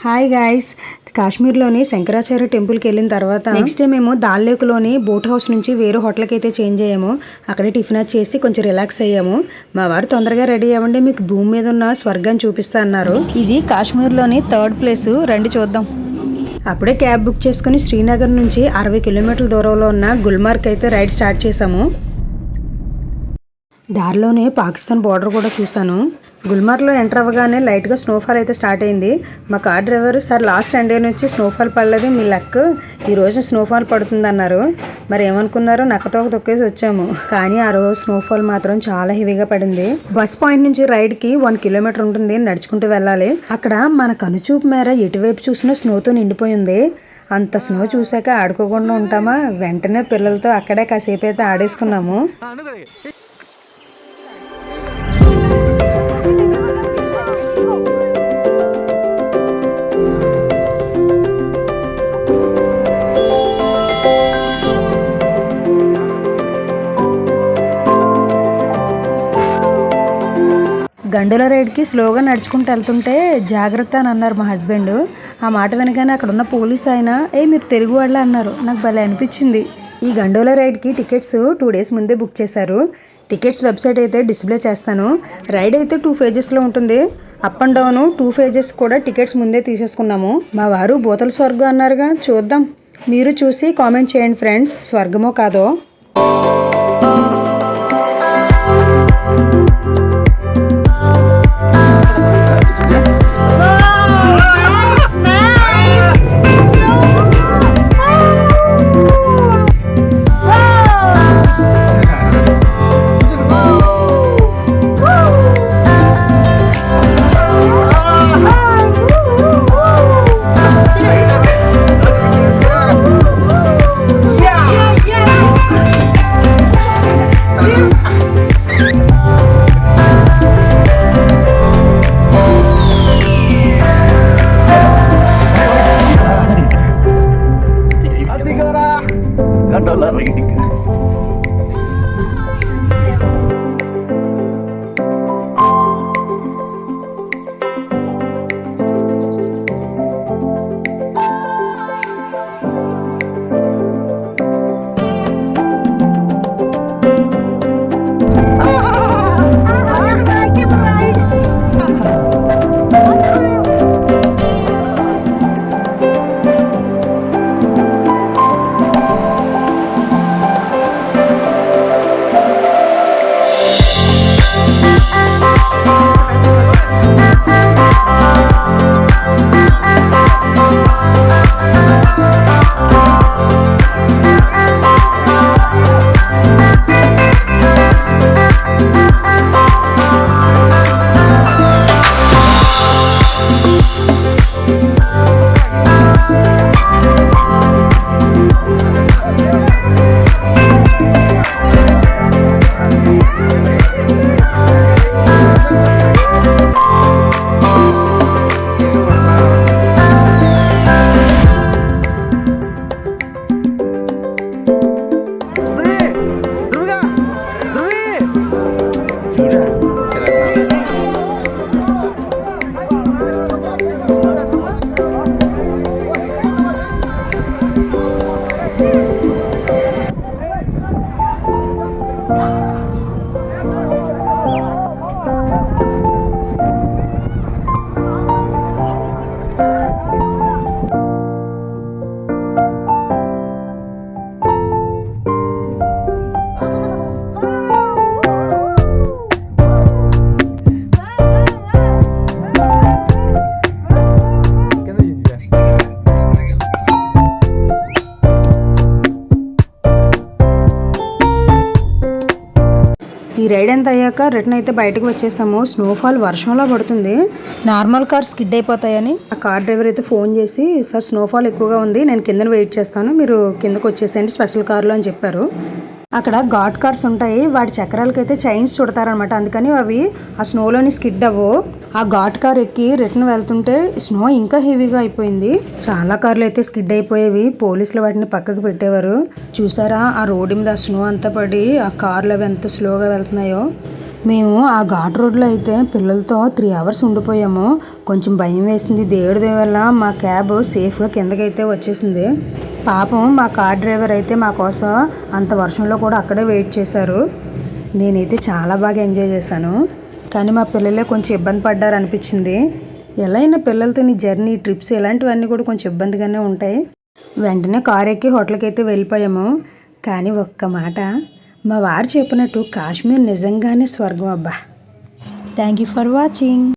Hi guys, కాశ్మీర్లోని శంకరాచార్య టెంపుల్కి వెళ్ళిన తర్వాత నెక్స్ట్ డే మేము దాల్ లేక్లోని బోట్ హౌస్ నుంచి వేరే హోటల్కి అయితే చేంజ్ అయ్యాము. అక్కడే టిఫిన్ చేసి కొంచెం రిలాక్స్ అయ్యాము. మా వారు తొందరగా రెడీ అవ్వండి, మీకు భూమి మీద ఉన్న స్వర్గాన్ని చూపిస్తా అన్నారు. ఇది కాశ్మీర్లోని థర్డ్ ప్లేస్, రండి చూద్దాం. అప్పుడే క్యాబ్ బుక్ చేసుకుని శ్రీనగర్ నుంచి 60 కిలోమీటర్ల దూరంలో ఉన్న గుల్మార్గ్ అయితే రైడ్ స్టార్ట్ చేసాము. దారిలోనే పాకిస్తాన్ బార్డర్ కూడా చూసాను. గుల్మార్గ్లో ఎంటర్ అవ్వగానే లైట్గా స్నోఫాల్ అయితే స్టార్ట్ అయింది. మా car driver sir last Sunday నుంచి స్నోఫాల్ పడలేదు, మీ లక్ ఈరోజు స్నోఫాల్ పడుతుంది అన్నారు. మరి ఏమనుకున్నారో నక్కతో తొక్కేసి వచ్చాము. కానీ ఆ రోజు స్నోఫాల్ మాత్రం చాలా హెవీగా పడింది. బస్ పాయింట్ నుంచి రైడ్కి 1 కిలోమీటర్ ఉంటుంది, నడుచుకుంటూ వెళ్ళాలి. అక్కడ మన కనుచూపు మేర ఎటువైపు చూసినా స్నోతో నిండిపోయింది. అంత స్నో చూసాక ఆడుకోకుండా ఉంటామా, వెంటనే పిల్లలతో అక్కడే కాసేపు అయితే ఆడేసుకున్నాము. గండుల రైడ్కి స్లోగా నడుచుకుంటూ వెళ్తుంటే జాగ్రత్త అని అన్నారు మా హస్బెండ్. ఆ మాట వెనకనే అక్కడ ఉన్న పోలీస్ ఆయన మీరు తెలుగు వాళ్ళే అన్నారు. నాకు భలే అనిపించింది. ఈ గండోలా రైడ్కి టికెట్స్ 2 డేస్ ముందే బుక్ చేశారు. టికెట్స్ వెబ్సైట్ అయితే డిస్ప్లే చేస్తాను. రైడ్ అయితే 2 ఫేజెస్లో ఉంటుంది. అప్ అండ్ డౌన్ 2 ఫేజెస్ కూడా టికెట్స్ ముందే తీసేసుకున్నాము. మా వారు బోతల స్వర్గం అన్నారుగా, చూద్దాం. మీరు చూసి కామెంట్ చేయండి ఫ్రెండ్స్, స్వర్గమో కాదో. ఈ రైడ్ ఎంత అయ్యాక రిటర్న్ అయితే బయటకు వచ్చేసాము. స్నోఫాల్ వర్షంలో పడుతుంది. నార్మల్ కార్ స్కిడ్ అయిపోతాయని ఆ కార్ డ్రైవర్ అయితే ఫోన్ చేసి, సార్ స్నోఫాల్ ఎక్కువగా ఉంది, నేను కిందన వెయిట్ చేస్తాను, మీరు కిందకు వచ్చేసేయండి స్పెషల్ కార్లో అని చెప్పారు. అక్కడ ఘాట్ కార్స్ ఉంటాయి, వాటి చక్రాలకైతే చైన్స్ చుడతారనమాట, అందుకని అవి ఆ స్నోలోని స్కిడ్ అవ్వవు. ఆ ఘాట్ కార్ ఎక్కి రిటర్న్ వెళ్తుంటే స్నో ఇంకా హెవీగా అయిపోయింది. చాలా కార్లు అయితే స్కిడ్ అయిపోయేవి. పోలీసులు వాటిని పక్కకు పెట్టేవారు. చూసారా ఆ రోడ్డు మీద స్నో అంతా పడి ఆ కార్లు అవి ఎంత స్లోగా వెళ్తున్నాయో. మేము ఆ ఘాట్ రోడ్లో అయితే పిల్లలతో 3 అవర్స్ ఉండిపోయాము. కొంచెం భయం వేసింది. దేవుడి దయ వల్ల మా క్యాబ్ సేఫ్గా కిందకైతే వచ్చేసింది. పాపం మా కార్ డ్రైవర్ అయితే మా కోసం అంత వర్షంలో కూడా అక్కడే వెయిట్ చేశారు. నేనైతే చాలా బాగా ఎంజాయ్ చేశాను. కానీ మా పిల్లలే కొంచెం ఇబ్బంది పడ్డారు అనిపించింది. ఎలా అయినా పిల్లలతో నీ జర్నీ, ట్రిప్స్ ఇలాంటివన్నీ కూడా కొంచెం ఇబ్బందిగానే ఉంటాయి. వెంటనే కార్ ఎక్కి హోటల్కి అయితే వెళ్ళిపోయాము. కానీ ఒక్క మాట, మా వారు చెప్పినట్టు కాశ్మీర్ నిజంగానే స్వర్గం అబ్బా. Thank you for watching.